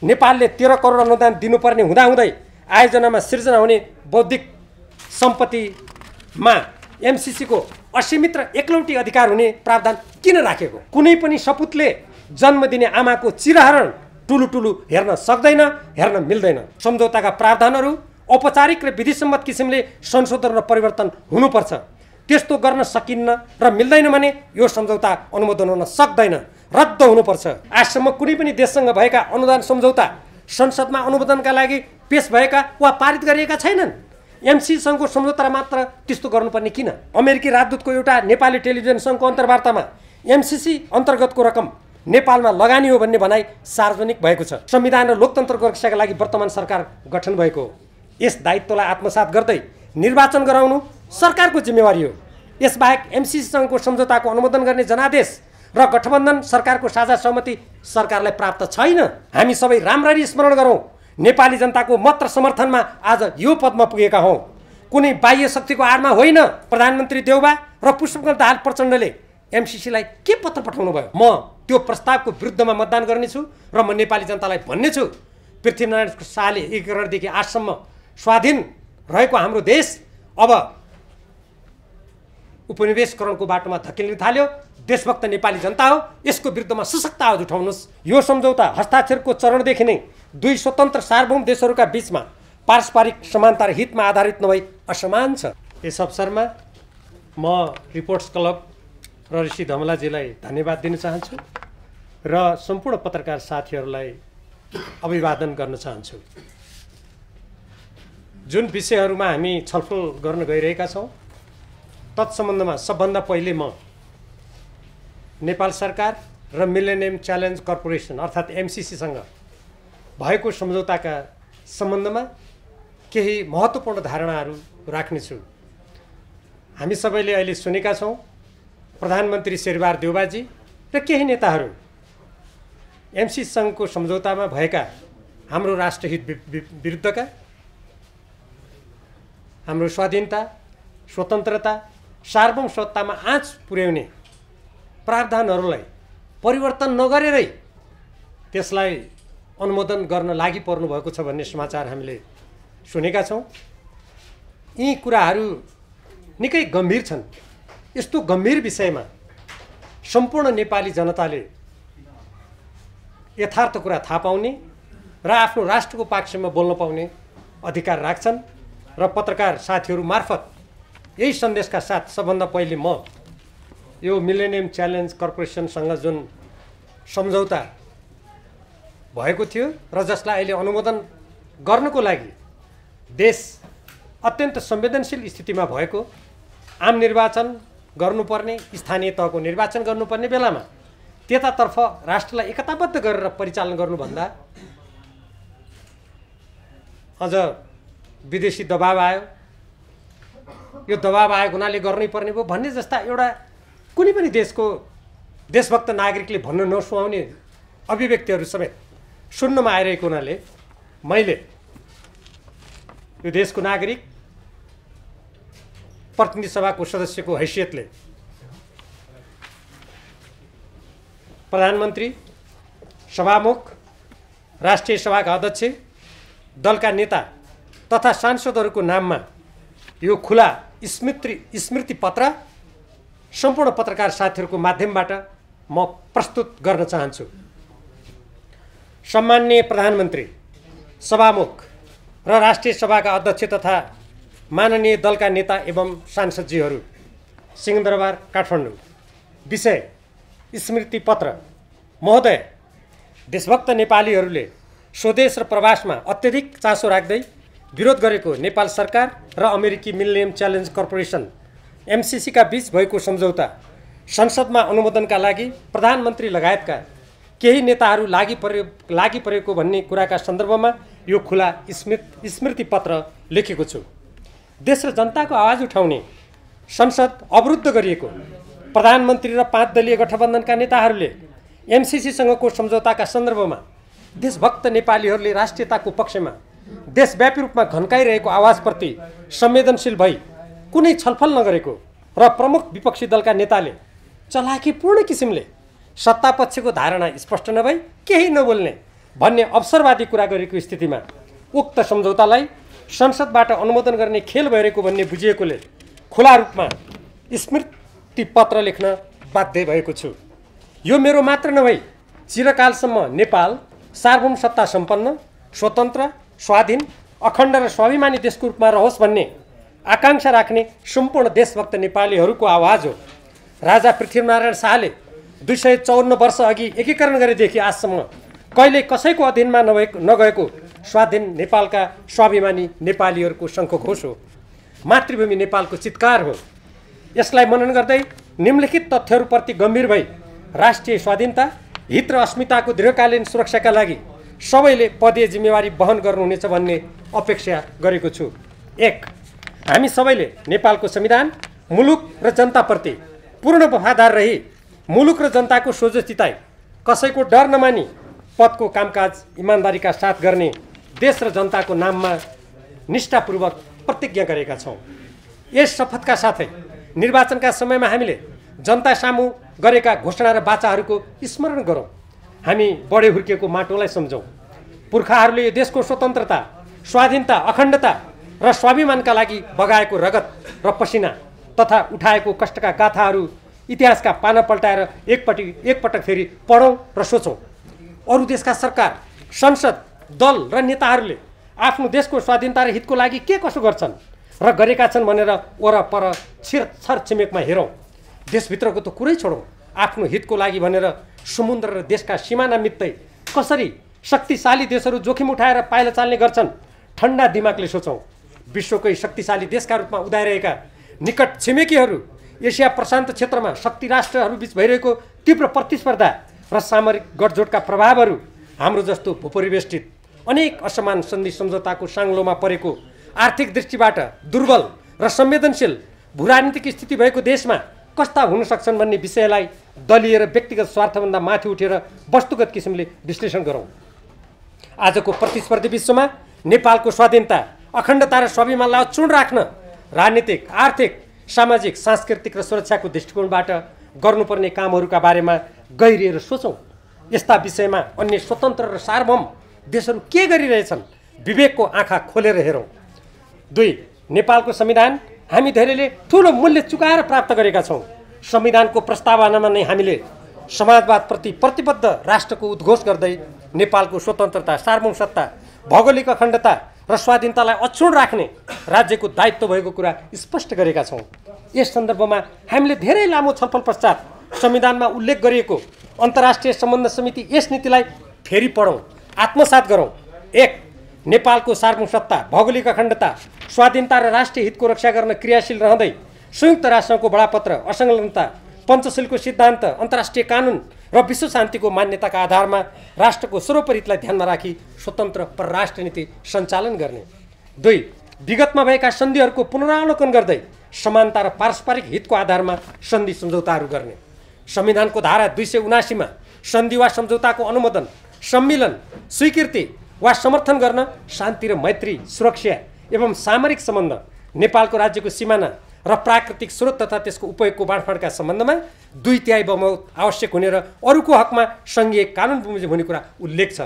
नेपालले 13 करोड अनुदान दिनुपर्ने हुँदाहुँदै आयोजनामा सिर्जना हुने बौद्धिक सम्पत्तिमा एमसीसीको असीमित र एकलौटी अधिकार हुने प्रावधान किन राखेको? कुनै पनि सपुतले जन्म दिने आमाको चिरहरण टुलु हेर्न सक्दैन, हेर्न मिल्दैन। सम्झौताका प्रावधानहरू औपचारिक र विधिसम्मत किसिमले संशोधन र परिवर्तन हुनुपर्छ। त्यस्तो गर्न सकिन्न र मिल्दैन भने यो सम्झौता अनुमोदन हुन सक्दैन, रद्द हुनुपर्छ। आजसम्म कुनै पनि देशसँग भएका अनुदान सम्झौता संसदमा अनुमोदनका लागि पेश भएका वा पारित गरिएका छैनन्। एमसीसीसँगको सम्झौता मात्र त्यस्तो गर्नुपर्ने किन? अमेरिकी राजदूतको एउटा नेपाली टेलिभिजन सङ्घको अन्तर्वार्तामा एमसीसी अन्तर्गतको रकम नेपालमा लगानी हो भन्ने भनाइ सार्वजनिक भएको छ। संविधान र लोकतन्त्रको रक्षाका लागि वर्तमान सरकार गठन भएको हो। यस दायित्वलाई आत्मसात गर्दै निर्वाचन गराउनु सरकारको जिम्मेवारी हो। यसबाहेक एमसीसीसँगको सम्झौताको अनुमोदन गर्ने जनादेश र गठबन्धन सरकारको साझा सहमति सरकारलाई प्राप्त छैन। हामी सबै राम्ररी स्मरण गरौँ, नेपाली जनताको मत र समर्थनमा आज यो पदमा पुगेका हौँ। कुनै बाह्य शक्तिको आडमा होइन। प्रधानमन्त्री देउबा र पुष्पकमल दाहाल प्रचण्डले एमसीसीलाई के पत्र पठाउनु भयो? म त्यो प्रस्तावको विरुद्धमा मतदान गर्नेछु र म नेपाली जनतालाई भन्नेछु, पृथ्वीनारायण शाहले एकीकरणदेखि आजसम्म स्वाधीन रहेको हाम्रो देश अब उपनिवेशकरणको बाटोमा धकेलिन थाल्यो। देशभक्त नेपाली जनता हो, यसको विरुद्धमा सशक्त आवाज उठाउनुहोस्। यो सम्झौता हस्ताक्षरको चरणदेखि नै दुई स्वतन्त्र सार्वभौम देशहरूका बीचमा पारस्परिक समानता र हितमा आधारित नभई असमान छ। यस अवसरमा म रिपोर्ट्स क्लब र ऋषि धमलाजीलाई धन्यवाद दिन चाहन्छु र सम्पूर्ण पत्रकार साथीहरूलाई अभिवादन गर्न चाहन्छु। जुन विषयहरूमा हामी छलफल गर्न गइरहेका छौँ तत्सम्बन्धमा सबभन्दा पहिले म नेपाल सरकार र मिलेनियम च्यालेन्ज कर्पोरेसन अर्थात् एमसीसीसँग भएको सम्झौताका सम्बन्धमा केही महत्त्वपूर्ण धारणाहरू राख्नेछु। हामी सबैले अहिले सुनेका छौँ प्रधानमन्त्री शेरबहादुर देउबाजी र केही नेताहरू एमसीसीसँगको सम्झौतामा भएका हाम्रो राष्ट्रहित विरुद्धका, हाम्रो स्वाधीनता, स्वतन्त्रता, सार्वभौम सत्तामा आँच पुर्याउने प्रावधानहरूलाई परिवर्तन नगरेरै त्यसलाई अनुमोदन गर्न लागि पर्नु भएको छ भन्ने समाचार हामीले सुनेका छौँ। यी कुराहरू निकै गम्भीर छन्। यस्तो गम्भीर विषयमा सम्पूर्ण नेपाली जनताले यथार्थ कुरा थाहा पाउने र आफ्नो राष्ट्रको पक्षमा बोल्न पाउने अधिकार राख्छन् र पत्रकार साथीहरू मार्फत यही सन्देशका साथ सबभन्दा पहिले म यो मिलेनियम च्यालेन्ज कर्पोरेसनसँग जुन सम्झौता भएको थियो र जसलाई अहिले अनुमोदन गर्नको लागि देश अत्यन्त संवेदनशील स्थितिमा भएको, आम निर्वाचन गर्नुपर्ने, स्थानीय तहको निर्वाचन गर्नुपर्ने बेलामा त्यतातर्फ राष्ट्रलाई एकताबद्ध गरेर परिचालन गर्नुभन्दा अझ विदेशी दबाब आयो। यो दबाब आएको हुनाले गर्नै पर्ने भयो भन्ने जस्ता एउटा कुनै पनि देशको देशभक्त नागरिकले भन्न नसुहाउने अभिव्यक्तिहरू समेत सुन्नमा आइरहेको हुनाले मैले यो देशको नागरिक प्रतिनिधि सभाको सदस्यको हैसियतले प्रधानमन्त्री, सभामुख, राष्ट्रिय सभाका अध्यक्ष, दलका नेता तथा सांसदहरूको नाममा यो खुला स्मृति पत्र सम्पूर्ण पत्रकार साथीहरूको माध्यमबाट म प्रस्तुत गर्न चाहन्छु। सम्माननीय प्रधानमन्त्री, सभामुख र राष्ट्रिय सभाका अध्यक्ष तथा माननीय दलका नेता एवं सांसदजीहरू, सिंहदरबार काठमाडौँ। विषय स्मृति पत्र। महोदय, देशभक्त नेपालीहरूले स्वदेश र प्रवासमा अत्यधिक चासो राख्दै विरोध गरेको नेपाल सरकार र अमेरिकी मिलेनियम च्यालेन्ज कर्पोरेसन एमसीसीका बीच भएको सम्झौता संसदमा अनुमोदनका लागि प्रधानमन्त्री लगायतका केही नेताहरू लागि परेको भन्ने कुराका सन्दर्भमा यो खुला स्मृति पत्र लेखेको छु। देश र जनताको आवाज उठाउने संसद अवरुद्ध गरिएको प्रधानमन्त्री र 5 दलीय गठबन्धनका नेताहरूले एमसीसीसँगको सम्झौताका सन्दर्भमा देशभक्त नेपालीहरूले राष्ट्रियताको पक्षमा देशव्यापी रूपमा घन्काइरहेको आवाजप्रति संवेदनशील भई कुनै छलफल नगरेको र प्रमुख विपक्षी दलका नेताले चलाखीपूर्ण किसिमले सत्तापक्षको धारणा स्पष्ट नभई केही नबोल्ने भन्ने अवसरवादी कुरा गरेको स्थितिमा उक्त सम्झौतालाई संसदबाट अनुमोदन गर्ने खेल भइरहेको भन्ने बुझिएकोले खुला रूपमा स्मृति पत्र लेख्न बाध्य भएको छु। यो मेरो मात्र नभई चिरकालसम्म नेपाल सार्वभौम सत्ता सम्पन्न, स्वतन्त्र, स्वाधीन, अखण्ड र स्वाभिमानी देशको रूपमा रहोस् भन्ने आकांक्षा राख्ने सम्पूर्ण देशभक्त नेपालीहरूको आवाज हो। राजा पृथ्वीनारायण शाहले 254 वर्ष अघि एकीकरण गरेदेखि आजसम्म कहिले कसैको अधीनमा नगएको स्वाधीन नेपालका स्वाभिमानी नेपालीहरूको शङ्खघोष हो, मातृभूमि नेपालको चित्कार हो। यसलाई मनन गर्दै निम्नलिखित तथ्यहरूप्रति गम्भीर भई राष्ट्रिय स्वाधीनता, हित र अस्मिताको दीर्घकालीन सुरक्षाका लागि सबैले पदीय जिम्मेवारी वहन गर्नुहुनेछ भन्ने अपेक्षा गरेको छु। 1. हामी सबैले नेपालको संविधान, मुलुक र जनताप्रति पूर्ण वफादार रही मुलुक र जनताको सोझो चिताई कसैको डर नमानी पदको कामकाज इमान्दारीका साथ गर्ने देश र जनताको नाममा निष्ठापूर्वक प्रतिज्ञा गरेका छौँ। यस शपथका साथै निर्वाचनका समयमा हामीले जनता सामु गरेका घोषणा र बाचाहरूको स्मरण गरौँ। हामी बढे हुर्किएको माटोलाई सम्झौँ। पुर्खाहरूले यो देशको स्वतन्त्रता, स्वाधीनता, अखण्डता र स्वाभिमानका लागि बगाएको रगत र पसिना तथा उठाएको कष्टका गाथाहरू इतिहासका पाना पल्टाएर एकपटक फेरि पढौँ र सोचौँ। अरू देशका सरकार, संसद, दल र नेताहरूले आफ्नो देशको स्वाधीनता र हितको लागि के कसो गर्छन् र गरेका छन् भनेर वरपर छरछिमेकमा हेरौँ। देशभित्रको त कुरै छोडौँ, आफ्नो हितको लागि भनेर समुद्र र देशका सिमाना मित्दै कसरी शक्तिशाली देशहरू जोखिम उठाएर पाइला चाल्ने गर्छन् ठन्डा दिमागले सोचौँ। विश्वकै शक्तिशाली देशका रूपमा उदाइरहेका निकट छिमेकीहरू, एसिया प्रशान्त क्षेत्रमा शक्ति राष्ट्रहरूबीच भइरहेको तीव्र प्रतिस्पर्धा र सामरिक गठजोडका प्रभावहरू, हाम्रो जस्तो भूपरिवेष्टित अनेक असमान सन्धि सम्झौताको साङ्लोमा परेको, आर्थिक दृष्टिबाट दुर्बल र संवेदनशील भूराजनीतिक स्थिति भएको देशमा कस्ता हुन सक्छन् भन्ने विषयलाई दलीय र व्यक्तिगत स्वार्थभन्दा माथि उठेर वस्तुगत किसिमले विश्लेषण गरौँ। आजको प्रतिस्पर्धी विश्वमा नेपालको स्वाधीनता, अखण्डता र स्वाभिमानलाई अक्षुण्ण राख्न राजनीतिक, आर्थिक, सामाजिक, सांस्कृतिक र सुरक्षाको दृष्टिकोणबाट गर्नुपर्ने कामहरूका बारेमा गहिरिएर सोचौँ। यस्ता विषयमा अन्य स्वतन्त्र र सार्वभौम देशहरू के गरिरहेछन् विवेकको आँखा खोलेर हेरौँ। 2. नेपालको संविधान हामी धेरैले ठुलो मूल्य चुकाएर प्राप्त गरेका छौँ। संविधानको प्रस्तावनामा नै हामीले समाजवादप्रति प्रतिबद्ध राष्ट्रको उद्घोष गर्दै नेपालको स्वतन्त्रता, सार्वभौम सत्ता, भौगोलिक अखण्डता र स्वाधीनतालाई अक्षुण्ण राख्ने राज्यको दायित्व भएको कुरा स्पष्ट गरेका छौँ। यस सन्दर्भमा हामीले धेरै लामो छलफल पश्चात संविधानमा उल्लेख गरिएको अन्तर्राष्ट्रिय सम्बन्ध समिति यस नीतिलाई फेरि पढौँ, आत्मसात गरौँ। 1. नेपालको सार्वभौम सत्ता, भौगोलिक अखण्डता, स्वाधीनता र राष्ट्रिय हितको रक्षा गर्न क्रियाशील रहँदै संयुक्त राष्ट्रको बडापत्र, असंलग्नता, पञ्चशीलको सिद्धान्त, अन्तर्राष्ट्रिय कानुन र विश्व शान्तिको मान्यताका आधारमा राष्ट्रको सर्वोपरि हितलाई ध्यानमा राखी स्वतन्त्र परराष्ट्र नीति सञ्चालन गर्ने। 2. विगतमा भएका सन्धिहरूको पुनरावलोकन गर्दै समानता र पारस्परिक हितको आधारमा सन्धि सम्झौताहरू गर्ने। संविधानको धारा 279 मा सन्धि वा सम्झौताको अनुमोदन, सम्मिलन, स्वीकृति वा समर्थन गर्न शान्ति र मैत्री, सुरक्षा एवं सामरिक सम्बन्ध, नेपालको राज्यको सिमाना र प्राकृतिक स्रोत तथा त्यसको उपयोगको बाँडफाँडका सम्बन्धमा 2/3 बहुमत आवश्यक हुने र अरूको हकमा सङ्घीय कानुन बमोजिम हुने कुरा उल्लेख छ।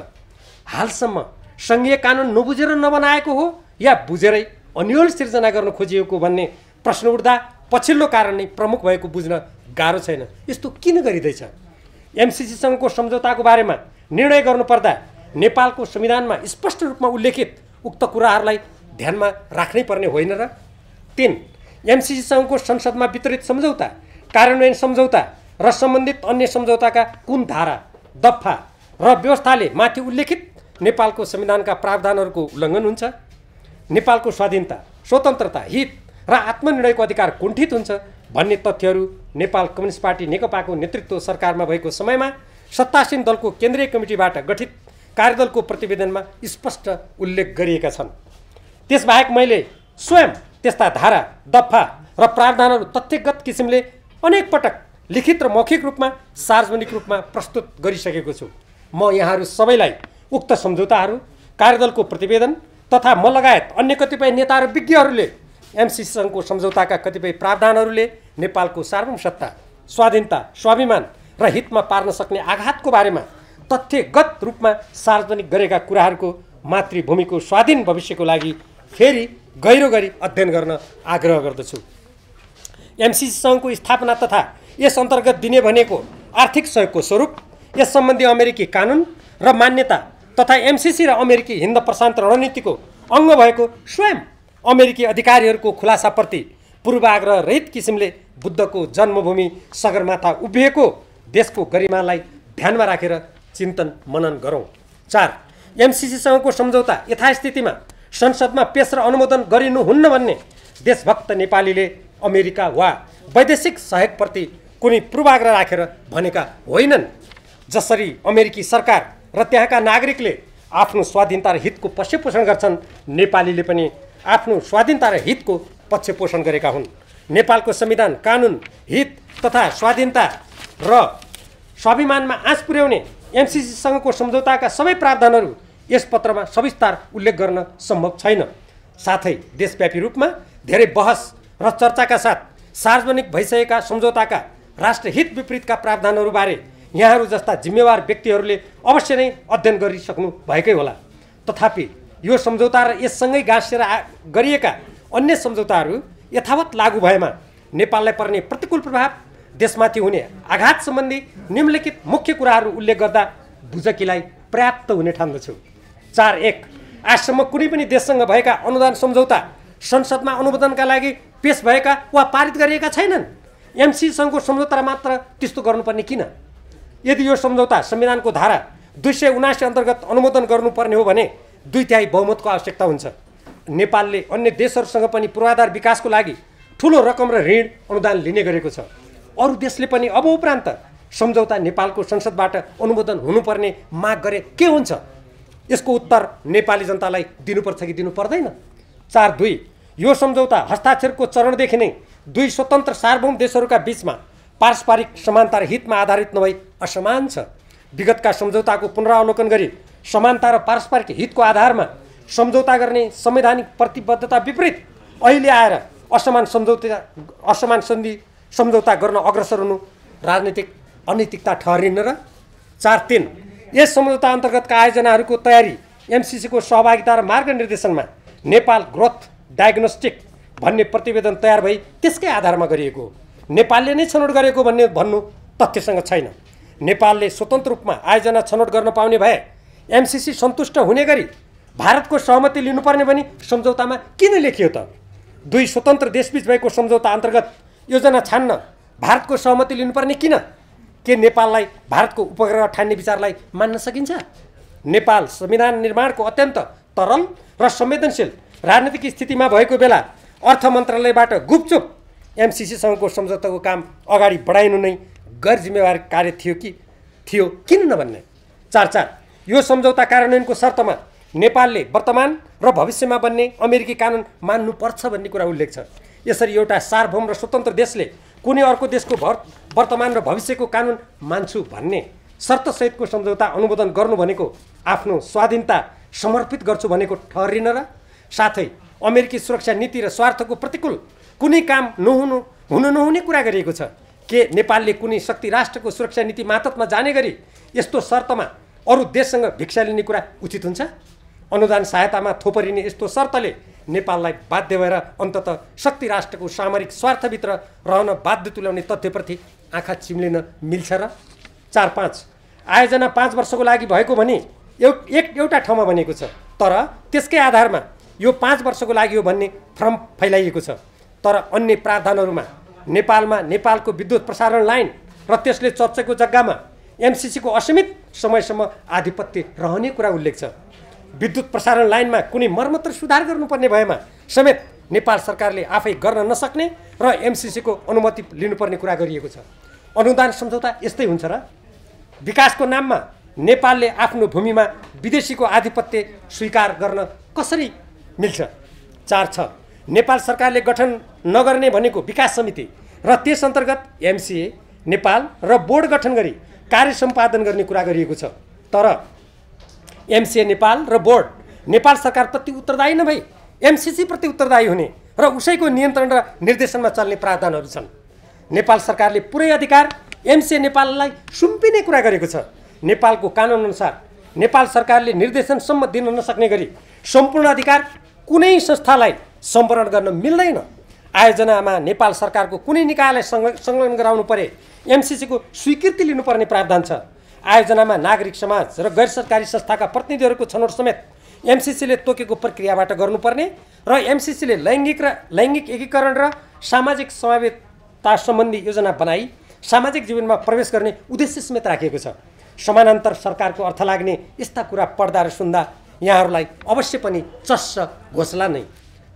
हालसम्म सङ्घीय कानुन नबुझेर नबनाएको हो या बुझेरै अन्यल सिर्जना गर्न खोजिएको भन्ने प्रश्न उठ्दा पछिल्लो कारण नै प्रमुख भएको बुझ्न गाह्रो छैन। यस्तो किन गरिँदैछ? एमसिसीसँगको सम्झौताको बारेमा निर्णय गर्नुपर्दा नेपालको संविधानमा स्पष्ट रूपमा उल्लेखित उक्त कुराहरूलाई ध्यानमा राख्नै पर्ने होइन र? 3. एमसिसीसँगको संसदमा वितरित सम्झौता, कार्यान्वयन सम्झौता र सम्बन्धित अन्य सम्झौताका कुन धारा, दफा र व्यवस्थाले माथि उल्लेखित नेपालको संविधानका प्रावधानहरूको उल्लङ्घन हुन्छ? नेपालको स्वाधीनता, स्वतन्त्रता, हित र आत्मनिर्णयको अधिकार कुण्ठित हुन्छ भन्ने तथ्यहरू नेपाल कम्युनिस्ट पार्टी नेकपाको नेतृत्व सरकारमा भएको समयमा सत्तासीन दलको केन्द्रीय कमिटीबाट गठित कार्यदलको प्रतिवेदनमा स्पष्ट उल्लेख गरिएका छन्। त्यसबाहेक मैले स्वयं त्यस्ता धारा, दफा र प्रावधानहरू तथ्यगत किसिमले अनेक पटक लिखित र मौखिक रूपमा सार्वजनिक रूपमा प्रस्तुत गरिसकेको छु। म यहाँहरू सबैलाई उक्त सम्झौताहरू, कार्यदलको प्रतिवेदन तथा म लगायत अन्य कतिपय नेता र विज्ञहरूले एमसिसीसँगको सम्झौताका कतिपय प्रावधानहरूले नेपालको सार्वभौम सत्ता, स्वाधीनता, स्वाभिमान र हितमा पार्न सक्ने आघातको बारेमा तथ्यगत रूपमा सार्वजनिक गरेका कुराहरूको मातृभूमिको स्वाधीन भविष्यको लागि फेरि गहिरो गरी अध्ययन गर्न आग्रह गर्दछु। एमसिसी सङ्घको स्थापना तथा यस अन्तर्गत दिने भनेको आर्थिक सहयोगको स्वरूप, यस सम्बन्धी अमेरिकी कानुन र मान्यता तथा एमसिसी र अमेरिकी हिन्द प्रशान्त रणनीतिको अङ्ग भएको स्वयं अमेरिकी अधिकारीहरूको खुलासाप्रति पूर्वाग्रह रहित किसिमले बुद्धको जन्मभूमि सगरमाथा उभिएको देशको गरिमालाई ध्यानमा राखेर चिन्तन मनन गरौँ। 4. एमसिसीसँगको सम्झौता यथास्थितिमा संसदमा पेश र अनुमोदन गरिनुहुन्न भन्ने देशभक्त नेपालीले अमेरिका वा वैदेशिक सहयोगप्रति कुनै पूर्वाग्रह राखेर भनेका होइनन्। जसरी अमेरिकी सरकार र त्यहाँका नागरिकले आफ्नो स्वाधीनता र हितको पक्षपोषण गर्छन्, नेपालीले पनि आफ्नो स्वाधीनता र हितको पक्षपोषण गरेका हुन्। नेपालको संविधान, कानुन, हित तथा स्वाधीनता र स्वाभिमानमा आँच पुर्याउने एमसिसीसँगको सम्झौताका सबै प्रावधानहरू यस पत्रमा सविस्तार उल्लेख गर्न सम्भव छैन। साथै देशव्यापी रूपमा धेरै बहस र चर्चाका साथ सार्वजनिक भइसकेका सम्झौताका राष्ट्रहित विपरीतका प्रावधानहरूबारे यहाँहरू जस्ता जिम्मेवार व्यक्तिहरूले अवश्य नै अध्ययन गरिसक्नु भएकै होला। तथापि यो सम्झौता र यससँगै गाँसेर गरिएका अन्य सम्झौताहरू यथावत लागू भएमा नेपाललाई पर्ने प्रतिकूल प्रभाव, देशमाथि हुने आघात सम्बन्धी निम्नलिखित मुख्य कुराहरू उल्लेख गर्दा बुझकिलाई पर्याप्त हुने ठान्दछु। 4.1 आजसम्म कुनै पनि देशसँग भएका अनुदान सम्झौता संसदमा अनुमोदनका लागि पेश भएका वा पारित गरिएका छैनन्। एमसिसीसँगको सम्झौता मात्र त्यस्तो गर्नुपर्ने किन? यदि यो सम्झौता संविधानको धारा 279 अन्तर्गत अनुमोदन गर्नुपर्ने हो भने 2/3 बहुमतको आवश्यकता हुन्छ। नेपालले अन्य देशहरूसँग पनि पूर्वाधार विकासको लागि ठुलो रकम र ऋण अनुदान लिने गरेको छ। अरू देशले पनि अब उपरान्त सम्झौता नेपालको संसदबाट अनुमोदन हुनुपर्ने माग गरे के हुन्छ? यसको उत्तर नेपाली जनतालाई दिनुपर्छ कि दिनु पर्दैन? 4.2 यो सम्झौता हस्ताक्षरको चरणदेखि नै दुई स्वतन्त्र सार्वभौम देशहरूका बीचमा पारस्परिक समानता र हितमा आधारित नभई असमान छ। विगतका सम्झौताको पुनरावलोकन गरी समानता र पारस्परिक हितको आधारमा सम्झौता गर्ने संवैधानिक प्रतिबद्धता विपरीत अहिले आएर असमान सन्धि सम्झौता गर्न अग्रसर हुनु राजनीतिक अनैतिकता ठहरिन्न र? 4.3 यस सम्झौता अन्तर्गतका आयोजनाहरूको तयारी, एमसिसीको सहभागिता र मार्गनिर्देशनमा नेपाल ग्रोथ डायग्नोस्टिक भन्ने प्रतिवेदन तयार भई त्यसकै आधारमा गरिएको हो। नेपालले नै छनौट गरेको भन्नु तथ्यसँग छैन। नेपालले स्वतन्त्र रूपमा आयोजना छनौट गर्न पाउने भए एमसिसी सन्तुष्ट हुने गरी भारतको सहमति लिनुपर्ने भनी सम्झौतामा किन लेखियो त? दुई स्वतन्त्र देशबीच भएको सम्झौता अन्तर्गत योजना छान्न भारतको सहमति लिनुपर्ने किन? के नेपाललाई भारतको उपग्रह ठान्ने विचारलाई मान्न सकिन्छ? नेपाल संविधान निर्माणको अत्यन्त तरल र संवेदनशील राजनीतिक स्थितिमा भएको बेला अर्थ मन्त्रालयबाट गुपचुप एमसिसीसँगको सम्झौताको काम अगाडि बढाइनु नै गैर जिम्मेवार कार्य थियो किन नभन्ने? 4.4 यो सम्झौता कार्यान्वयनको शर्तमा नेपालले वर्तमान र भविष्यमा बन्ने अमेरिकी कानुन मान्नुपर्छ भन्ने कुरा उल्लेख छ। यसरी एउटा सार्वभौम र स्वतन्त्र देशले कुनै अर्को देशको वर्तमान र भविष्यको कानुन मान्छु भन्ने शर्तसहितको सम्झौता अनुमोदन गर्नु भनेको आफ्नो स्वाधीनता समर्पित गर्छु भनेको ठहरिन र? साथै अमेरिकी सुरक्षा नीति र स्वार्थको प्रतिकूल कुनै काम हुन नहुने कुरा गरिएको छ। के नेपालले कुनै शक्ति राष्ट्रको सुरक्षा नीति मातहतमा जाने गरी यस्तो शर्तमा अरू देशसँग भिक्षा लिने कुरा उचित हुन्छ? अनुदान सहायतामा थोपरिने यस्तो शर्तले नेपाललाई बाध्य भएर अन्ततः शक्ति राष्ट्रको सामरिक स्वार्थभित्र रहन बाध्य तुल्याउने तथ्यप्रति आँखा चिम्लिन मिल्छ र? 4.5 आयोजना 5 वर्षको लागि भएको भने एउटा ठाउँमा बनेको छ, तर त्यसकै आधारमा यो 5 वर्षको लागि हो भन्ने भ्रम फैलाइएको छ। तर अन्य प्रावधानहरूमा नेपालमा नेपालको विद्युत प्रसारण लाइन र त्यसले चर्चेको जग्गामा एमसिसीको असीमित समयसम्म आधिपत्य रहने कुरा उल्लेख छ। विद्युत प्रसारण लाइनमा कुनै मर्मत र सुधार गर्नुपर्ने भएमा समेत नेपाल सरकारले आफै गर्न नसक्ने र एमसिसीको अनुमति लिनुपर्ने कुरा गरिएको छ। अनुदान सम्झौता यस्तै हुन्छ र? विकासको नाममा नेपालले आफ्नो भूमिमा विदेशीको आधिपत्य स्वीकार गर्न कसरी मिल्छ? 4.6 नेपाल सरकारले गठन नगर्ने भनेको विकास समिति र त्यस अन्तर्गत एमसिए नेपाल र बोर्ड गठन गरी कार्य सम्पादन गर्ने कुरा गरिएको छ। तर एमसिए नेपाल र बोर्ड नेपाल सरकारप्रति उत्तरदायी नभई एमसिसी प्रति उत्तरदायी हुने र उसैको नियन्त्रण र निर्देशनमा चल्ने प्रावधानहरू छन्। नेपाल सरकारले पुरै अधिकार एमसिए नेपाललाई सुम्पिने कुरा गरेको छ। नेपालको कानुनअनुसार नेपाल सरकारले निर्देशनसम्म दिन नसक्ने गरी सम्पूर्ण अधिकार कुनै संस्थालाई सम्परण गर्न मिल्दैन। आयोजनामा नेपाल सरकारको कुनै निकायलाई संलग्न गराउनु परे एमसिसीको स्वीकृति लिनुपर्ने प्रावधान छ। आयोजनामा नागरिक समाज र गैर सरकारी संस्थाका प्रतिनिधिहरूको छनौट समेत एमसिसीले तोकेको प्रक्रियाबाट गर्नुपर्ने र एमसिसीले लैङ्गिक एकीकरण र सामाजिक समावेशता सम्बन्धी योजना बनाई सामाजिक जीवनमा प्रवेश गर्ने उद्देश्य समेत राखिएको छ। समानान्तर सरकारको अर्थ लाग्ने यस्ता कुरा पढ्दा र सुन्दा यहाँहरूलाई अवश्य पनि चस्स घोषला नै।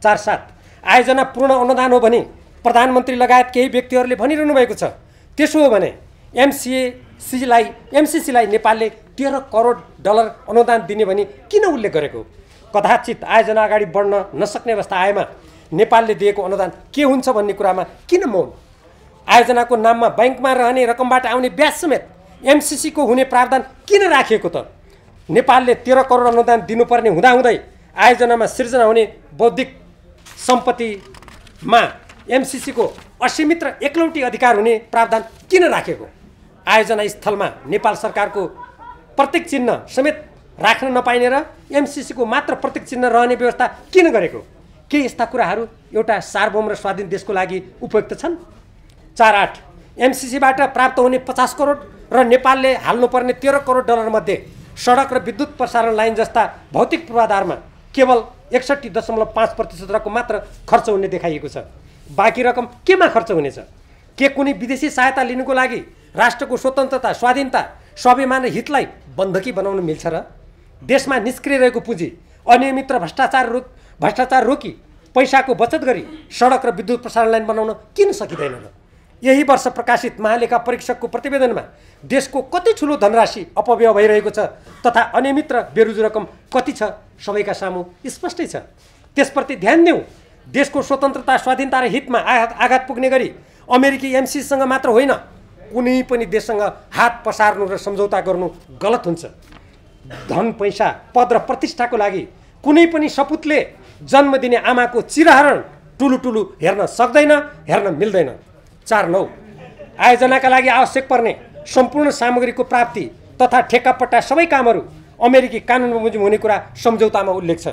4.7 आयोजना पूर्ण अनुदान हो भने प्रधानमन्त्री लगायत केही व्यक्तिहरूले भनिरहनु भएको छ। त्यसो हो भने एमसिसीलाई नेपालले 13 करोड डलर अनुदान दिने भनी किन उल्लेख गरेको? कदाचित आयोजना अगाडि बढ्न नसक्ने अवस्था आएमा नेपालले दिएको अनुदान के हुन्छ भन्ने कुरामा किन मौन? आयोजनाको नाममा बैंकमा रहने रकमबाट आउने ब्याज समेत एमसिसीको हुने प्रावधान किन राखिएको त? नेपालले 13 करोड अनुदान दिनुपर्ने हुँदाहुँदै आयोजनामा सिर्जना हुने बौद्धिक सम्पत्तिमा एमसिसीको असीमित र एकलौटी अधिकार हुने प्रावधान किन राखेको? आयोजना स्थलमा नेपाल सरकारको प्रतीक चिन्ह समेत राख्न नपाइने र एमसिसीको मात्र प्रतीक चिन्ह रहने व्यवस्था किन गरेको? के यस्ता कुराहरू एउटा सार्वभौम र स्वाधीन देशको लागि उपयुक्त छन्? 4.8 एमसिसीबाट प्राप्त हुने 50 करोड र नेपालले हाल्नुपर्ने 13 करोड डलर मध्ये सडक र विद्युत प्रसारण लाइन जस्ता भौतिक पूर्वाधारमा केवल 61.5% रकम मात्र खर्च हुने देखाइएको छ। बाँकी रकम केमा खर्च हुनेछ? के कुनै विदेशी सहायता लिनुको लागि राष्ट्रको स्वतन्त्रता, स्वाधीनता, स्वाभिमान र हितलाई बन्धकी बनाउन मिल्छ र? देशमा निष्क्रिय रहेको पुँजी, अनियमित र भ्रष्टाचार रोकी पैसाको बचत गरी सडक र विद्युत प्रसारण लाइन बनाउन किन सकिँदैन र? यही वर्ष प्रकाशित महालेखा परीक्षकको प्रतिवेदनमा देशको कति ठुलो धनराशि अपव्यय भइरहेको छ तथा अनियमित र बेरुजु रकम कति छ सबैका सामु स्पष्टै छ। त्यसप्रति ध्यान देऊ। देशको स्वतन्त्रता, स्वाधीनता र हितमा आघात पुग्ने गरी अमेरिकी एमसिसीसँग मात्र होइन कुनै पनि देशसँग हात पसार्नु र सम्झौता गर्नु गलत हुन्छ। धन, पैसा, पद र प्रतिष्ठाको लागि कुनै पनि सपुतले जन्म दिने आमाको चिरहरण टुलुटुलु हेर्न सक्दैन, हेर्न मिल्दैन। 4.9 आयोजनाका लागि आवश्यक पर्ने सम्पूर्ण सामग्रीको प्राप्ति तथा ठेक्कापट्टा सबै कामहरू अमेरिकी कानुन बमोजिम हुने कुरा सम्झौतामा उल्लेख छ।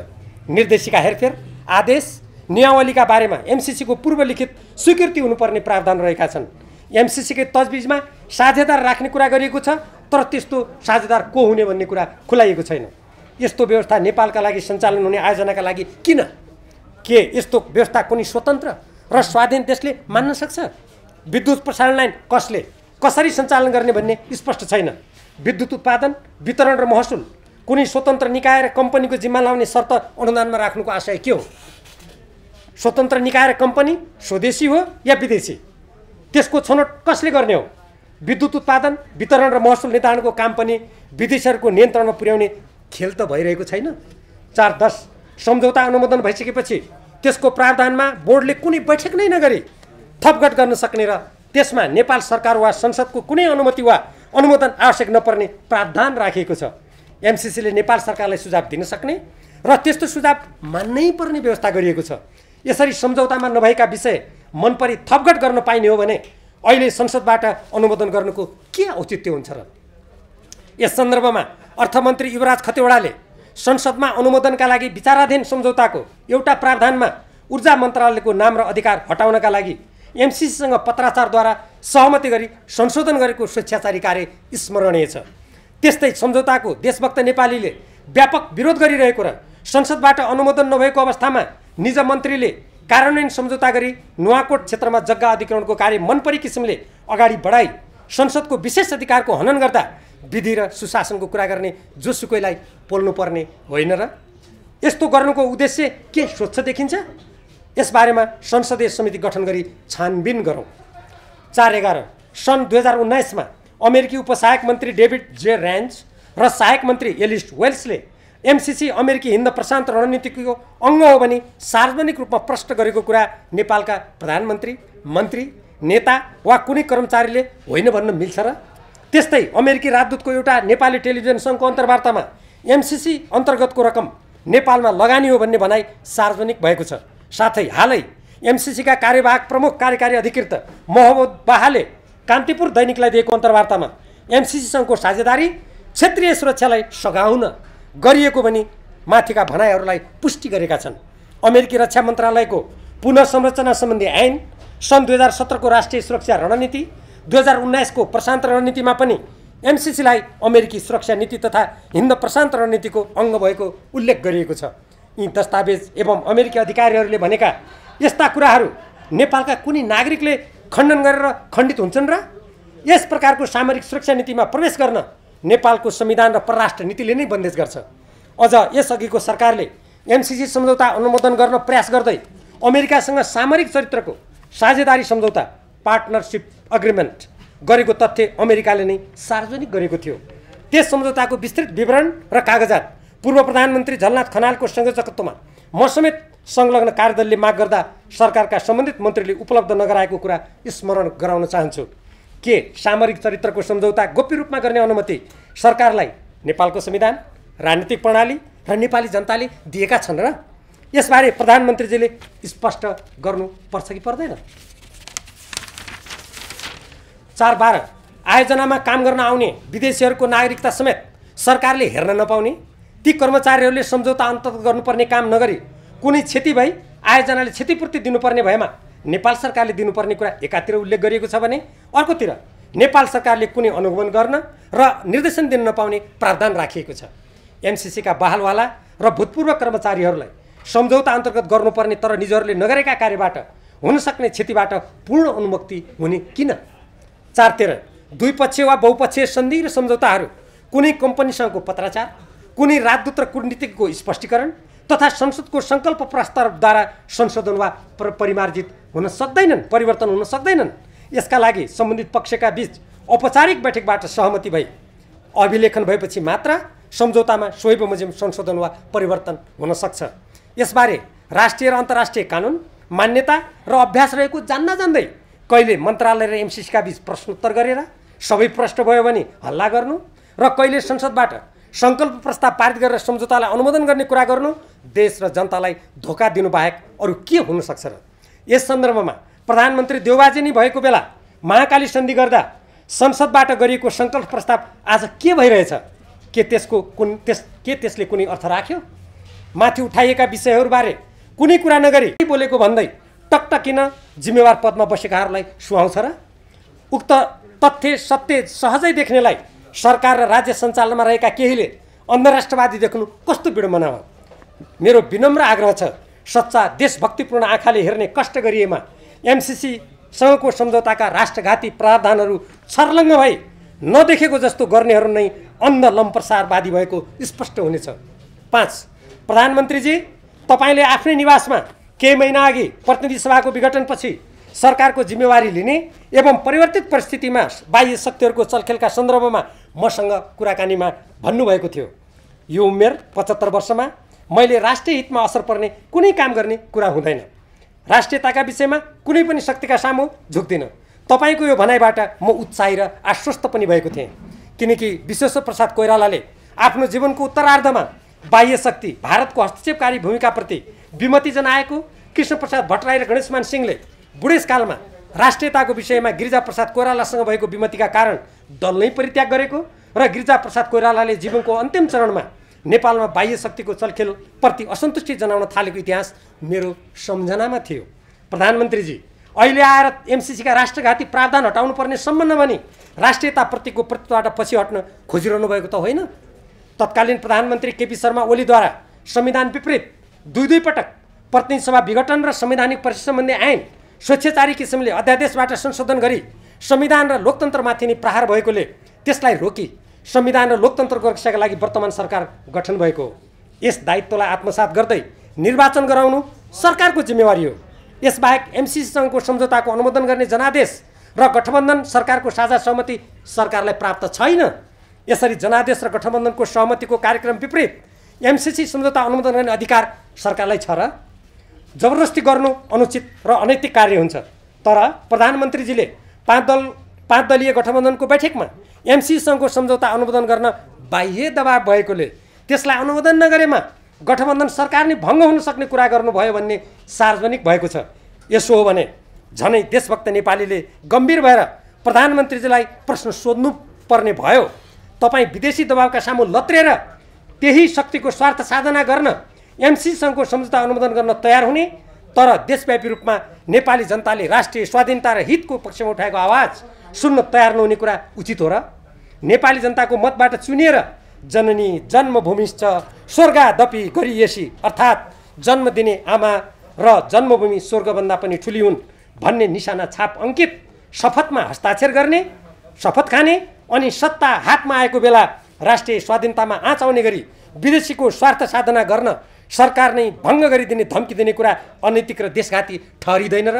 निर्देशिका हेरफेर, आदेश, नियमावलीका बारेमा एमसिसीको पूर्वलिखित स्वीकृति हुनुपर्ने प्रावधान रहेका छन्। एमसिसीकै तजबिजमा साझेदार राख्ने कुरा गरिएको छ तर त्यस्तो साझेदार को हुने भन्ने कुरा खुलाइएको छैन। यस्तो व्यवस्था नेपालका लागि सञ्चालन हुने आयोजनाका लागि किन? के यस्तो व्यवस्था कुनै स्वतन्त्र र स्वाधीन देशले मान्न सक्छ? विद्युत प्रसारण लाइन कसरी सञ्चालन गर्ने भन्ने स्पष्ट छैन। विद्युत उत्पादन, वितरण र महसुल कुनै स्वतन्त्र निकाय र कम्पनीको जिम्मा लाउने शर्त अनुदानमा राख्नुको आशय के हो? स्वतन्त्र निकाय र कम्पनी स्वदेशी हो या विदेशी? त्यसको छनौट कसले गर्ने हो? विद्युत उत्पादन, वितरण र महसुल निर्धारणको काम पनि विदेशीहरूको नियन्त्रणमा पुर्याउने खेल त भइरहेको छैन। 4.10 सम्झौता अनुमोदन भइसकेपछि त्यसको प्रावधानमा बोर्डले कुनै बैठक नै नगरी थपघट गर्न सक्ने र त्यसमा नेपाल सरकार वा संसदको कुनै अनुमति वा अनुमोदन आवश्यक नपर्ने प्रावधान राखिएको छ। एमसिसीले नेपाल सरकारलाई सुझाव दिन सक्ने र त्यस्तो सुझाव मान्नै पर्ने व्यवस्था गरिएको छ। यसरी सम्झौतामा नभएका विषय मनपरी थपघट गर्न पाइने हो भने अहिले संसदबाट अनुमोदन गर्नुको के औचित्य हुन्छ र? यस सन्दर्भमा अर्थमन्त्री युवराज खतिवडाले संसदमा अनुमोदनका लागि विचाराधीन सम्झौताको एउटा प्रावधानमा ऊर्जा मन्त्रालयको नाम र अधिकार हटाउनका लागि एमसिसीसँग पत्राचारद्वारा सहमति गरी संशोधन गरेको स्वेच्छाचारी कार्य स्मरणीय छ। त्यस्तै सम्झौताको देशभक्त नेपालीले व्यापक विरोध गरिरहेको र संसदबाट अनुमोदन नभएको अवस्थामा निज मन्त्रीले कार्यान्वयन सम्झौता गरी नुवाकोट क्षेत्रमा जग्गा अधिग्रहणको कार्य मनपरी किसिमले अगाडि बढाई संसदको विशेष अधिकारको हनन गर्दा विधि र सुशासनको कुरा गर्ने जोसुकैलाई पोल्नुपर्ने होइन र? यस्तो गर्नुको उद्देश्य के स्वच्छ देखिन्छ? यसबारेमा संसदीय समिति गठन गरी छानबिन गरौँ। 4.11 सन् 2019 मा अमेरिकी उपसहायक मन्त्री डेभिड जे ऱ्यान्ज र सहायक मन्त्री एलिस वेल्सले एमसिसी अमेरिकी हिन्द प्रशान्त रणनीतिको अङ्ग हो भनी सार्वजनिक रूपमा प्रश्न गरेको कुरा नेपालका प्रधानमन्त्री, मन्त्री, नेता वा कुनै कर्मचारीले होइन भन्न मिल्छ र? त्यस्तै अमेरिकी राजदूतको एउटा नेपाली टेलिभिजन सङ्घको अन्तर्वार्तामा एमसिसी अन्तर्गतको रकम नेपालमा लगानी हो भन्ने भनाइ सार्वजनिक भएको छ। साथै हालै एमसिसीका कार्यवाहक प्रमुख कार्यकारी अधिकृत महबुब बाहाले कान्तिपुर दैनिकलाई दिएको अन्तर्वार्तामा एमसिसीसँगको साझेदारी क्षेत्रीय सुरक्षालाई सघाउन गरिएको भनी माथिका भनाइहरूलाई पुष्टि गरेका छन्। अमेरिकी रक्षा मन्त्रालयको पुनः संरचना सम्बन्धी ऐन, सन् 2017 को राष्ट्रिय सुरक्षा रणनीति, 2019 को प्रशान्त रणनीतिमा पनि एमसिसीलाई अमेरिकी सुरक्षा नीति तथा हिन्द प्रशान्त रणनीतिको अङ्ग भएको उल्लेख गरिएको छ। यी दस्तावेज एवं अमेरिकी अधिकारीहरूले भनेका यस्ता कुराहरू नेपालका कुनै नागरिकले खण्डन गरेर खण्डित हुन्छन् र? यस प्रकारको सामरिक सुरक्षा नीतिमा प्रवेश गर्न नेपालको संविधान र परराष्ट्र नीतिले नै बन्देज गर्छ। अझ यसअघिको सरकारले एमसिसी सम्झौता अनुमोदन गर्न प्रयास गर्दै अमेरिकासँग सामरिक चरित्रको साझेदारी सम्झौता पार्टनरसिप अग्रिमेन्ट गरेको तथ्य अमेरिकाले नै सार्वजनिक गरेको थियो। त्यस सम्झौताको विस्तृत विवरण र कागजात पूर्व प्रधानमन्त्री झलनाथ खनालको संयोजकत्वमा म समेत संलग्न कार्यदलले माग गर्दा सरकारका सम्बन्धित मन्त्रीले उपलब्ध नगराएको कुरा स्मरण गराउन चाहन्छु। के सामरिक चरित्रको सम्झौता गोप्य रूपमा गर्ने अनुमति सरकारलाई नेपालको संविधान, राजनीतिक प्रणाली र नेपाली जनताले दिएका छन् र? यसबारे प्रधानमन्त्रीजीले स्पष्ट गर्नुपर्छ कि पर्दैन? 4.12 आयोजनामा काम गर्न आउने विदेशीहरूको नागरिकता समेत सरकारले हेर्न नपाउने, ती कर्मचारीहरूले सम्झौता अन्तर्गत गर्नुपर्ने काम नगरी कुनै क्षति भई आयोजनाले क्षतिपूर्ति दिनुपर्ने भएमा नेपाल सरकारले दिनुपर्ने कुरा एकातिर उल्लेख गरिएको छ भने अर्कोतिर नेपाल सरकारले कुनै अनुगमन गर्न र निर्देशन दिन नपाउने प्रावधान राखिएको छ। एमसिसीका बहालवाला र भूतपूर्व कर्मचारीहरूलाई सम्झौता अन्तर्गत गर्नुपर्ने तर निजहरूले नगरेका कार्यबाट हुन सक्ने क्षतिबाट पूर्ण अनुमुक्ति हुने किन? 4.13 द्विपक्षीय वा बहुपक्षीय सन्धि र सम्झौताहरू कुनै कम्पनीसँगको पत्राचार, कुनै राजदूत र कूटनीतिज्ञको स्पष्टीकरण तथा संसदको सङ्कल्प प्रस्तावद्वारा संशोधन वा परिमार्जित हुन सक्दैनन्, परिवर्तन हुन सक्दैनन्। यसका लागि सम्बन्धित पक्षका बीच औपचारिक बैठकबाट सहमति भई अभिलेखन भएपछि मात्र सम्झौतामा सोही बमोजिम संशोधन वा परिवर्तन हुन सक्छ। यसबारे राष्ट्रिय र अन्तर्राष्ट्रिय कानुन, मान्यता र अभ्यास रहेको जान्दै कहिले मन्त्रालय र एमसिसीका बीच प्रश्नोत्तर गरेर सबै प्रश्न भयो भने हल्ला गर्नु र कहिले संसदबाट सङ्कल्प प्रस्ताव पारित गरेर सम्झौतालाई अनुमोदन गर्ने कुरा गर्नु देश र जनतालाई धोका दिनु बाहेक अरू के हुन सक्छ र? यस सन्दर्भमा प्रधानमन्त्री देउबाजे नै भएको बेला महाकाली सन्धि गर्दा संसदबाट गरिएको सङ्कल्प प्रस्ताव आज के भइरहेछ? के त्यसले कुनै अर्थ राख्यो? माथि उठाइएका विषयहरूबारे कुनै कुरा नगरी बोलेको भन्दै टकटकिन जिम्मेवार पदमा बसेकाहरूलाई सुहाउँछ र? उक्त तथ्य सत्य सहजै देख्नेलाई सरकार र राज्य सञ्चालनमा रहेका केहीले अन्धराष्ट्रवादी देख्नु कस्तो विडम्बना हो? मेरो विनम्र आग्रह छ, सच्चा देशभक्तिपूर्ण आँखाले हेर्ने कष्ट गरिएमा एमसिसीसँगको सम्झौताका राष्ट्रघाती प्रावधानहरू छर्लङ्ग भई नदेखेको जस्तो गर्नेहरू नै अन्ध लम्पसारवादी भएको स्पष्ट हुनेछ। 5 प्रधानमन्त्रीजी, तपाईँले आफ्नै निवासमा केही महिना अघि प्रतिनिधि सभाको विघटनपछि सरकारको जिम्मेवारी लिने एवं परिवर्तित परिस्थितिमा बाह्य शक्तिहरूको चलखेलका सन्दर्भमा मसँग कुराकानीमा भन्नुभएको थियो। यो उमेर 75 वर्षमा मैले राष्ट्रिय हितमा असर पर्ने कुनै काम गर्ने कुरा हुँदैन। राष्ट्रियताका विषयमा कुनै पनि शक्तिका सामु झुक्दिनँ। तपाईँको यो भनाइबाट म उत्साही र आश्वस्त पनि भएको थिएँ, किनकि विश्वेश्वर प्रसाद कोइरालाले आफ्नो जीवनको उत्तरार्धमा बाह्य शक्ति भारतको हस्तक्षेपकारी भूमिकाप्रति विमति जनाएको, कृष्णप्रसाद भट्टराई र गणेशमान सिंहले बुढेसकालमा राष्ट्रियताको विषयमा गिरिजाप्रसाद कोइरालासँग भएको विमतिका कारण दल नै परित्याग गरेको र गिरिजाप्रसाद कोइरालाले जीवनको अन्तिम चरणमा नेपालमा बाह्य शक्तिको चलखेलप्रति असन्तुष्टि जनाउन थालेको इतिहास मेरो सम्झनामा थियो। प्रधानमन्त्रीजी, अहिले आएर एमसिसीका राष्ट्रघाती प्रावधान हटाउनु पर्ने सम्बन्ध भनी राष्ट्रियताप्रतिको प्रतिबाट पछि हट्न खोजिरहनु भएको त होइन? तत्कालीन प्रधानमन्त्री केपी शर्मा ओलीद्वारा संविधान विपरीत दुई पटक प्रतिनिधि सभा विघटन र संवैधानिक परिषद सम्बन्धी ऐन स्वेच्छाचारी किसिमले अध्यादेशबाट संशोधन गरी संविधान र लोकतन्त्रमाथि नै प्रहार भएकोले त्यसलाई रोकी संविधान र लोकतन्त्रको रक्षाका लागि वर्तमान सरकार गठन भएको हो। यस दायित्वलाई आत्मसात गर्दै निर्वाचन गराउनु सरकारको जिम्मेवारी हो। यसबाहेक एमसिसीसँगको सम्झौताको अनुमोदन गर्ने जनादेश र गठबन्धन सरकारको साझा सहमति सरकारलाई प्राप्त छैन। यसरी जनादेश र गठबन्धनको सहमतिको कार्यक्रम विपरीत एमसिसी सम्झौता अनुमोदन गर्ने अधिकार सरकारलाई छ र? जबरजस्ती गर्नु अनुचित र अनैतिक कार्य हुन्छ। तर प्रधानमन्त्रीजीले पाँच दलीय गठबन्धनको बैठकमा एमसिसीसँगको सम्झौता अनुमोदन गर्न बाह्य दबाव भएकोले त्यसलाई अनुमोदन नगरेमा गठबन्धन सरकार नै भङ्ग हुन सक्ने कुरा गर्नुभयो भन्ने सार्वजनिक भएको छ। यसो हो भने झनै देशभक्त नेपालीले गम्भीर भएर प्रधानमन्त्रीजीलाई प्रश्न सोध्नु पर्ने भयो। तपाईँ विदेशी दबावका सामु लत्रेर त्यही शक्तिको स्वार्थ साधना गर्न एमसीसँगको सम्झौता अनुमोदन गर्न तयार हुने, तर देशव्यापी रूपमा नेपाली जनताले राष्ट्रिय स्वाधीनता र हितको पक्षमा उठाएको आवाज सुन्न तयार नहुने कुरा उचित हो र? नेपाली जनताको मतबाट चुनिएर जननी जन्मभूमिश्च स्वर्गादपि गरिएसी, अर्थात् जन्म दिने आमा र जन्मभूमि स्वर्गभन्दा पनि ठुली हुन् भन्ने निशाना छाप अङ्कित शपथमा हस्ताक्षर गर्ने, शपथ खाने अनि सत्ता हातमा आएको बेला राष्ट्रिय स्वाधीनतामा आँच आउने गरी विदेशीको स्वार्थ साधना गर्न सरकार नै भङ्ग गरिदिने धम्की दिने कुरा अनैतिक र देशघाती ठहरिँदैन र?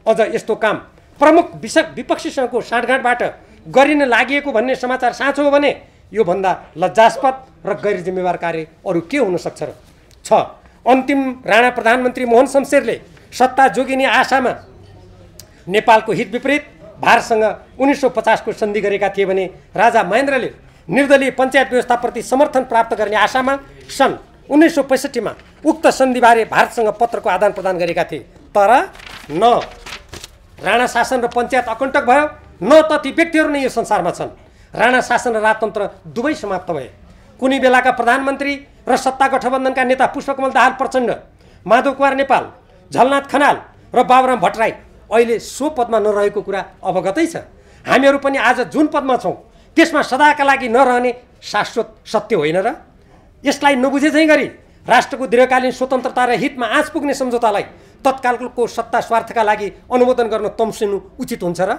अझ यस्तो काम प्रमुख विपक्षीसँगको साँठगाँठबाट गरिन लागि भन्ने समाचार साँचो हो भने योभन्दा लज्जास्पद र गैर जिम्मेवार कार्य अरू के हुन सक्छ र? 6. अन्तिम राणा प्रधानमन्त्री मोहन शमशेरले सत्ता जोगिने आशामा नेपालको हित विपरीत भारतसँग 1950 को सन्धि गरेका थिए भने राजा महेन्द्रले निर्दलीय पञ्चायत व्यवस्थाप्रति समर्थन प्राप्त गर्ने आशामा सन् 1965 मा उक्त सन्धिबारे भारतसँग पत्रको आदान प्रदान गरेका थिए। तर न राणा शासन र पञ्चायत अकण्टक भयो, न त ती व्यक्तिहरू नै यो संसारमा छन्। राणा शासन र राजतन्त्र दुवै समाप्त भए। कुनै बेलाका प्रधानमन्त्री र सत्ता गठबन्धनका नेता पुष्पकमल दाहाल प्रचण्ड, माधव कुमार नेपाल, झलनाथ खनाल र बाबुराम भट्टराई अहिले सो पदमा नरहेको कुरा अवगतै छ। हामीहरू पनि आज जुन पदमा छौँ त्यसमा सदाका लागि नरहने शाश्वत सत्य होइन र? यसलाई नबुझे चाहिँ गरी राष्ट्रको दीर्घकालीन स्वतन्त्रता र हितमा आँच पुग्ने सम्झौतालाई तत्कालको सत्ता स्वार्थका लागि अनुमोदन गर्न तम्सिनु उचित हुन्छ र?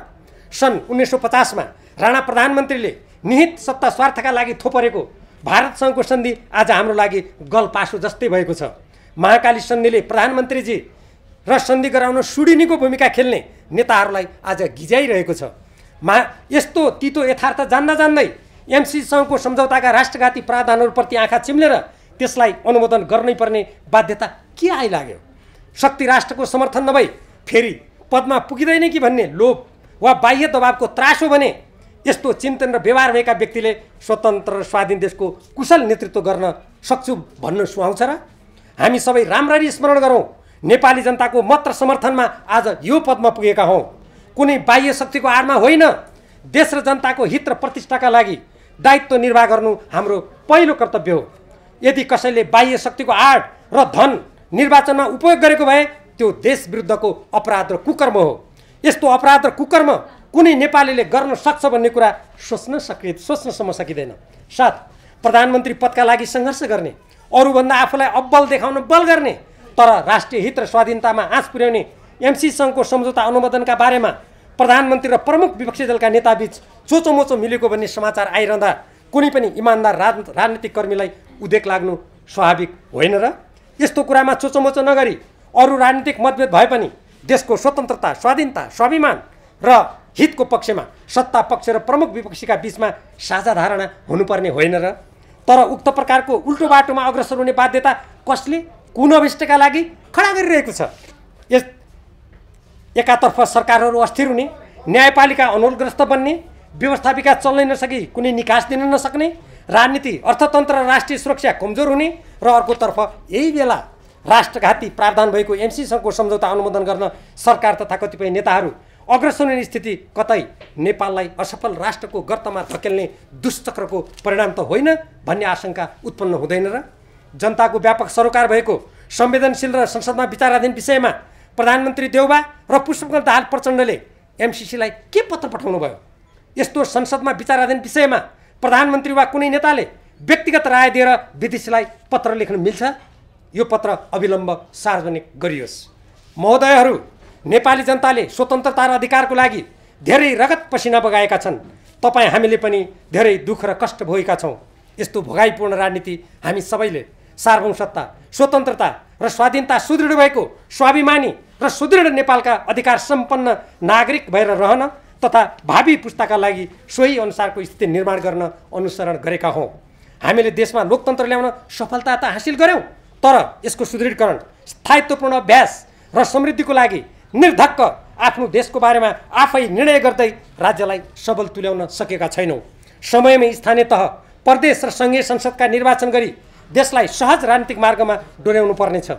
सन् 1950 मा राणा प्रधानमन्त्रीले निहित सत्ता स्वार्थका लागि थोपरेको भारतसँगको सन्धि आज हाम्रो लागि गलपासो जस्तै भएको छ। महाकाली सन्धिले प्रधानमन्त्रीजी र सन्धि गराउन सुडिनीको भूमिका खेल्ने नेताहरूलाई आज गिजाइरहेको छ। यस्तो तितो यथार्थ जान्दा जान्दै एमसीसँगको सम्झौताका राष्ट्रघाती प्रावधानहरूप्रति आँखा चिम्लेर त्यसलाई अनुमोदन गर्नै पर्ने बाध्यता के आइलाग्यो? शक्ति राष्ट्रको समर्थन नभई फेरि पदमा पुगिँदैन कि भन्ने लोभ वा बाह्य दबावको त्रास हो भने यस्तो चिन्तन र व्यवहार भएका व्यक्तिले स्वतन्त्र र स्वाधीन देशको कुशल नेतृत्व गर्न सक्छु भन्न सुहाउँछ र? हामी सबै राम्ररी स्मरण गरौँ, नेपाली जनताको मत र समर्थनमा आज यो पदमा पुगेका हौँ। कुनै बाह्य शक्तिको आडमा होइन, देश र जनताको हित र प्रतिष्ठाका लागि दायित्व निर्वाह गर्नु हाम्रो पहिलो कर्तव्य हो। यदि कसैले बाह्य शक्तिको आड र धन निर्वाचनमा उपयोग गरेको भए त्यो देश विरुद्धको अपराध र कुकर्म हो। यस्तो अपराध र कुकर्म कुनै नेपालीले गर्न सक्छ भन्ने कुरा सोच्नसम्म सकिँदैन। 7. प्रधानमन्त्री पदका लागि सङ्घर्ष गर्ने, अरूभन्दा आफूलाई अब्बल देखाउन बल गर्ने, तर राष्ट्रिय हित र स्वाधीनतामा आँच पुर्याउने एमसीसँगको सम्झौता अनुमोदनका बारेमा प्रधानमन्त्री र प्रमुख विपक्षी दलका नेताबीच चोचोमोचो मिलेको भन्ने समाचार आइरहँदा कुनै पनि इमान्दार राजनीतिक कर्मीलाई उदेक लाग्नु स्वाभाविक होइन र? यस्तो कुरामा चोचोमोचो नगरी अरू राजनीतिक मतभेद भए पनि देशको स्वतन्त्रता, स्वाधीनता, स्वाभिमान र हितको पक्षमा सत्ता पक्ष र प्रमुख विपक्षीका बीचमा साझा धारणा हुनुपर्ने होइन र? तर उक्त प्रकारको उल्टो बाटोमा अग्रसर हुने बाध्यता कसले कुन अभिष्टका लागि खडा गरिरहेको छ? एकातर्फ सरकारहरू अस्थिर हुने, न्यायपालिका अनोलग्रस्त बन्ने, व्यवस्थापिका चल्नै नसकी कुनै निकास दिन नसक्ने, राजनीति, अर्थतन्त्र र राष्ट्रिय सुरक्षा कमजोर हुने र अर्कोतर्फ यही बेला राष्ट्रघाती प्रावधान भएको एमसीसँगको सम्झौता अनुमोदन गर्न सरकार तथा कतिपय नेताहरू अग्रसर हुने स्थिति कतै नेपाललाई असफल राष्ट्रको गर्तमा धकेल्ने दुष्चक्रको परिणाम त होइन भन्ने आशंका उत्पन्न हुँदैन र? जनताको व्यापक सरोकार भएको संवेदनशील र संसदमा विचाराधीन विषयमा प्रधानमन्त्री देउबा र पुष्पकमल दाहाल प्रचण्डले एमसीसीलाई के पत्र पठाउनु भयो? यस्तो संसदमा विचाराधीन विषयमा प्रधानमन्त्री वा कुनै नेताले व्यक्तिगत राय दिएर विदेशीलाई पत्र लेख्न मिल्छ? यो पत्र अविलम्ब सार्वजनिक गरियोस्। महोदयहरू, नेपाली जनताले स्वतन्त्रता र अधिकारको लागि धेरै रगत पसिना बगाएका छन्। तपाईँ हामीले पनि धेरै दुःख र कष्ट भोगेका छौँ। यस्तो भोगाइपूर्ण राजनीति हामी सबैले सार्वभौम सत्ता, स्वतन्त्रता र स्वाधीनता सुदृढ भएको स्वाभिमानी र सुदृढ नेपालका अधिकार सम्पन्न नागरिक भएर रहन तथा भावी पुस्ताका लागि सोही अनुसारको स्थिति निर्माण गर्न अनुसरण गरेका हौँ। हामीले देशमा लोकतन्त्र ल्याउन सफलता त हासिल गऱ्यौँ, तर यसको सुदृढीकरण, स्थायित्वपूर्ण अभ्यास र समृद्धिको लागि निर्धक्क आफ्नो देशको बारेमा आफै निर्णय गर्दै राज्यलाई सबल तुल्याउन सकेका छैनौँ। समयमै स्थानीय तह, प्रदेश र सङ्घीय संसदका निर्वाचन गरी देशलाई सहज राजनीतिक मार्गमा डोर्याउनु पर्नेछ।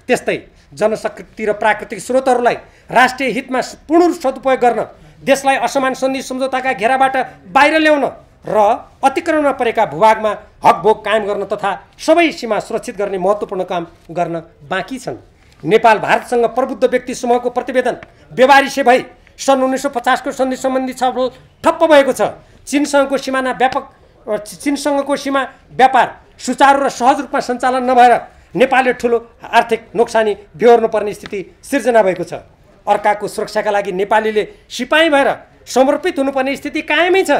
त्यस्तै जनशक्ति र प्राकृतिक स्रोतहरूलाई राष्ट्रिय हितमा पूर्ण सदुपयोग गर्न, देशलाई असमान सन्धि सम्झौताका घेराबाट बाहिर ल्याउन र अतिक्रमणमा परेका भूभागमा हकभोग कायम गर्न तथा सबै सीमा सुरक्षित गर्ने महत्त्वपूर्ण काम गर्न बाँकी छन्। नेपाल भारतसँग प्रबुद्ध व्यक्ति समूहको प्रतिवेदन व्यवहारिसे भई सन् 1950 को सन्धि सम्बन्धी छलफल ठप्प भएको छ। चीनसँगको सीमा व्यापार सुचारू र सहज रूपमा सञ्चालन नभएर नेपालले ठुलो आर्थिक नोक्सानी बेहोर्नुपर्ने स्थिति सिर्जना भएको छ। अर्काको सुरक्षाका लागि नेपालीले सिपाही भएर समर्पित हुनुपर्ने स्थिति कायमै छ।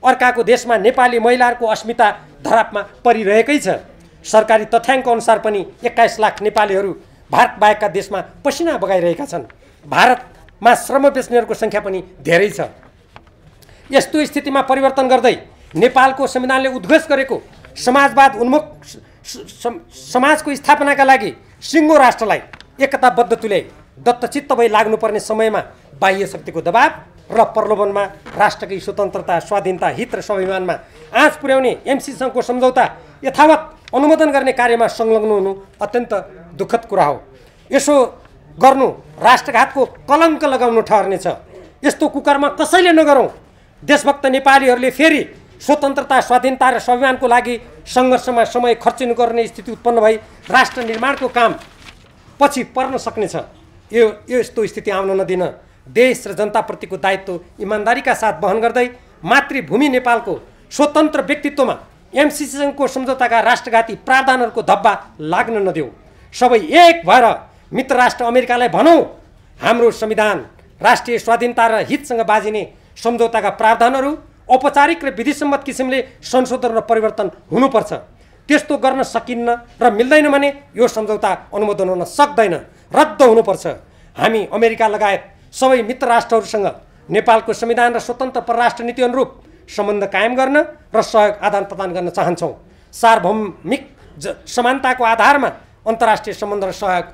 अर्काको देशमा नेपाली महिलाहरूको अस्मिता धरापमा परिरहेकै छ। सरकारी तथ्याङ्क अनुसार पनि 21 लाख नेपालीहरू भारत बाहेकका देशमा पसिना बगाइरहेका छन्। भारतमा श्रम बेच्नेहरूको सङ्ख्या पनि धेरै छ। यस्तो स्थितिमा परिवर्तन गर्दै नेपालको संविधानले उद्घोष गरेको समाजवाद उन्मुख समाजको स्थापनाका लागि सिङ्गो राष्ट्रलाई एकताबद्ध तुल्याई दत्तचित्त भई लाग्नुपर्ने समयमा बाह्य शक्तिको दबाव र प्रलोभनमा राष्ट्रकै स्वतन्त्रता, स्वाधीनता, हित र स्वाभिमानमा आँच पुर्याउने एमसीसँगको सम्झौता यथावत अनुमोदन गर्ने कार्यमा संलग्न हुनु अत्यन्त दुःखद कुरा हो। यसो गर्नु राष्ट्रघातको कलङ्क लगाउनु ठहर्नेछ। यस्तो कुकर्म कसैले नगरौँ। देशभक्त नेपालीहरूले फेरि स्वतन्त्रता, स्वाधीनता र स्वाभिमानको लागि सङ्घर्षमा समय खर्चिनु गर्ने स्थिति उत्पन्न भई राष्ट्र निर्माणको काम पछि पर्न सक्नेछ। यस्तो स्थिति आउन नदिन देश र जनताप्रतिको दायित्व इमान्दारीका साथ वहन गर्दै मातृभूमि नेपालको स्वतन्त्र व्यक्तित्वमा एमसीसीसँगको सम्झौताका राष्ट्रघाती प्रावधानहरूको धब्बा लाग्न नदेऊ। सबै एक भएर मित्र राष्ट्र अमेरिकालाई भनौँ, हाम्रो संविधान राष्ट्रिय स्वाधीनता र हितसँग बाजिने सम्झौताका प्रावधानहरू औपचारिक र विधिसम्मत किसिमले संशोधन र परिवर्तन हुनुपर्छ। त्यस्तो गर्न सकिन्न र मिल्दैन भने यो सम्झौता अनुमोदन हुन सक्दैन, रद्द हुनुपर्छ। हामी अमेरिका लगायत सबै मित्र राष्ट्रहरूसँग नेपालको संविधान र स्वतन्त्र परराष्ट्र नीति अनुरूप सम्बन्ध कायम गर्न र सहयोग आदान प्रदान गर्न चाहन्छौँ। सार्वभौमिक समानताको आधारमा अन्तर्राष्ट्रिय सम्बन्ध र सहयोग